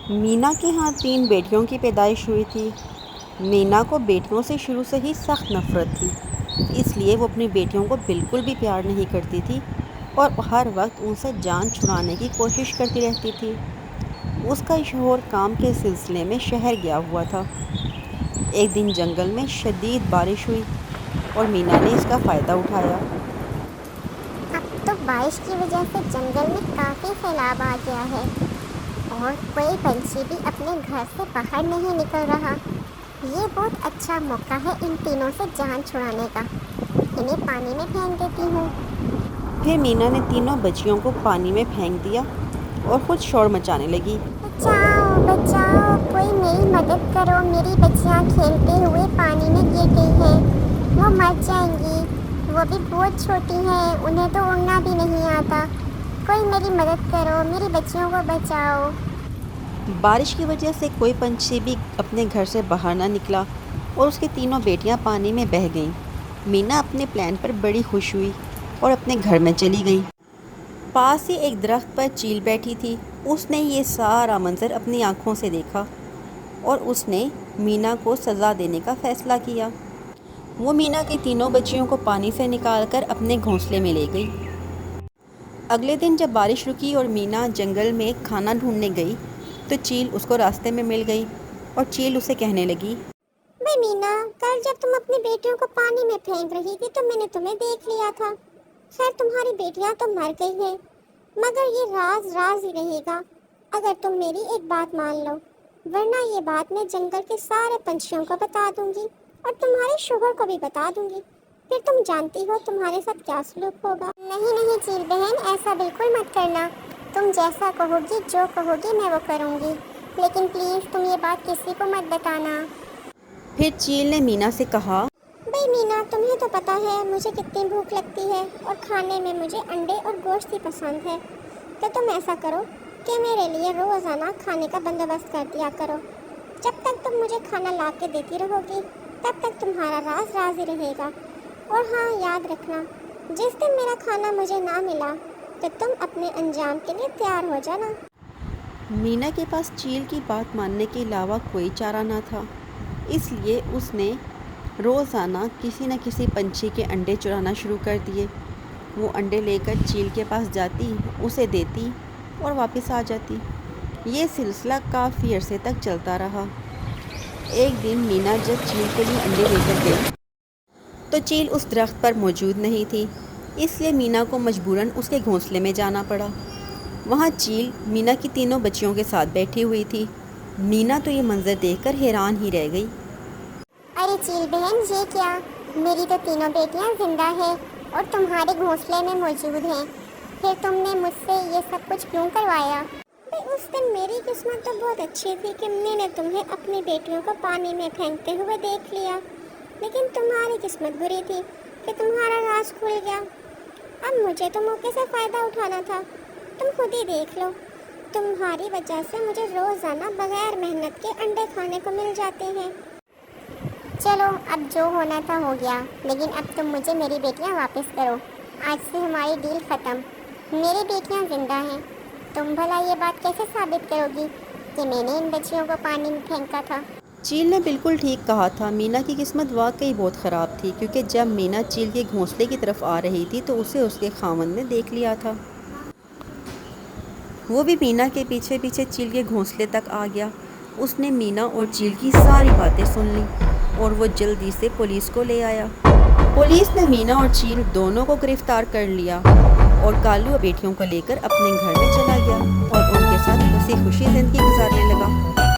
मीना के यहाँ 3 बेटियों की पैदाइश हुई थी। मीना को बेटियों से शुरू से ही सख्त नफ़रत थी, इसलिए वो अपनी बेटियों को बिल्कुल भी प्यार नहीं करती थी और हर वक्त उनसे जान छुड़ाने की कोशिश करती रहती थी। उसका शौहर काम के सिलसिले में शहर गया हुआ था। एक दिन जंगल में शदीद बारिश हुई और मीना ने इसका फ़ायदा उठाया। अब तो बारिश की वजह से जंगल में काफ़ी सैलाब आ गया है और कोई पंछी भी अपने घर से बाहर नहीं निकल रहा। ये बहुत अच्छा मौका है इन तीनों से जान छुड़ाने का। इन्हें पानी में फेंक देती हूँ। फिर मीना ने तीनों बच्चियों को पानी में फेंक दिया और खुद शोर मचाने लगी। बचाओ बचाओ, कोई मेरी मदद करो, मेरी बच्चियाँ खेलते हुए पानी में गिर गई हैं, वो मर जाएंगी। वो भी बहुत छोटी हैं, उन्हें तो उड़ना भी नहीं आता। कोई मेरी मदद करो, मेरी बच्चियों को बचाओ। बारिश की वजह से कोई पंछी भी अपने घर से बाहर ना निकला और उसकी तीनों बेटियां पानी में बह गईं। मीना अपने प्लान पर बड़ी खुश हुई और अपने घर में चली गई। पास ही एक दरख्त पर चील बैठी थी। उसने ये सारा मंजर अपनी आंखों से देखा और उसने मीना को सज़ा देने का फ़ैसला किया। वो मीना की तीनों बच्चियों को पानी से निकालकर अपने घोंसले में ले गई। अगले दिन जब बारिश रुकी और मीना जंगल में खाना ढूंढने गई तो चील उसको रास्ते में मिल गई और चील उसे कहने लगी, भाई मीना, कल जब तुम अपनी बेटियों को पानी में फेंक रही थी तो मैंने तुम्हें देख लिया था। खैर, तुम्हारी बेटियां तो मर गई हैं, मगर ये राज राज ही रहेगा अगर तुम मेरी एक बात मान लो, वरना ये बात मैं जंगल के सारे पंछियों को बता दूंगी और तुम्हारे शोहर को भी बता दूंगी। फिर तुम जानती हो तुम्हारे साथ क्या सलूक होगा। नहीं नहीं चील बहन, ऐसा बिल्कुल मत करना। तुम जैसा कहोगी, जो कहोगी मैं वो करूँगी, लेकिन प्लीज़ तुम ये बात किसी को मत बताना। फिर चील ने मीना से कहा, भाई मीना, तुम्हें तो पता है मुझे कितनी भूख लगती है और खाने में मुझे अंडे और गोश्त ही पसंद है। तो तुम ऐसा करो कि मेरे लिए रोज़ाना खाने का बंदोबस्त कर दिया करो। जब तक तुम मुझे खाना ला के देती रहोगी तब तक तुम्हारा राज राज ही रहेगा। और हाँ, याद रखना, जिस दिन मेरा खाना मुझे ना मिला तो तुम अपने अंजाम के लिए तैयार हो जाना। मीना के पास चील की बात मानने के अलावा कोई चारा ना था, इसलिए उसने रोज़ाना किसी न किसी पंछी के अंडे चुराना शुरू कर दिए। वो अंडे लेकर चील के पास जाती, उसे देती और वापस आ जाती। ये सिलसिला काफ़ी अरसे तक चलता रहा। एक दिन मीना जब चील के लिए अंडे लेकर गई तो चील उस दरख्त पर मौजूद नहीं थी, इसलिए मीना को मजबूरन उसके घोंसले में जाना पड़ा। वहाँ चील मीना की तीनों बच्चियों के साथ बैठी हुई थी। मीना तो ये मंजर देखकर हैरान ही रह गई। अरे चील बहन, ये क्या? मेरी तो तीनों बेटियां जिंदा हैं और तुम्हारे घोंसले में मौजूद हैं। फिर तुमने मुझसे ये सब कुछ क्यों करवाया? उस दिन मेरी किस्मत तो बहुत अच्छी थी कि मैंने तुम्हें अपनी बेटियों को पानी में फेंकते हुए देख लिया, लेकिन तुम्हारी किस्मत बुरी थी कि तुम्हारा राज खुल गया। अब मुझे तो मौके से फ़ायदा उठाना था। तुम खुद ही देख लो, तुम्हारी वजह से मुझे रोज़ाना बगैर मेहनत के अंडे खाने को मिल जाते हैं। चलो, अब जो होना था हो गया, लेकिन अब तुम मुझे मेरी बेटियां वापस करो। आज से हमारी डील ख़त्म। मेरी बेटियां जिंदा हैं। तुम भला ये बात कैसे साबित करोगी कि मैंने इन बच्चियों को पानी में फेंका था? चील ने बिल्कुल ठीक कहा था। मीना की किस्मत वाकई बहुत ख़राब थी, क्योंकि जब मीना चील के घोंसले की तरफ आ रही थी तो उसे उसके खामन ने देख लिया था। वो भी मीना के पीछे पीछे चील के घोंसले तक आ गया। उसने मीना और चील की सारी बातें सुन ली और वो जल्दी से पुलिस को ले आया। पुलिस ने मीना और चील दोनों को गिरफ्तार कर लिया और कालू बेटियों को लेकर अपने घर में चला गया और उनके साथ खुशी खुशी ज़िंदगी गुजारने लगा।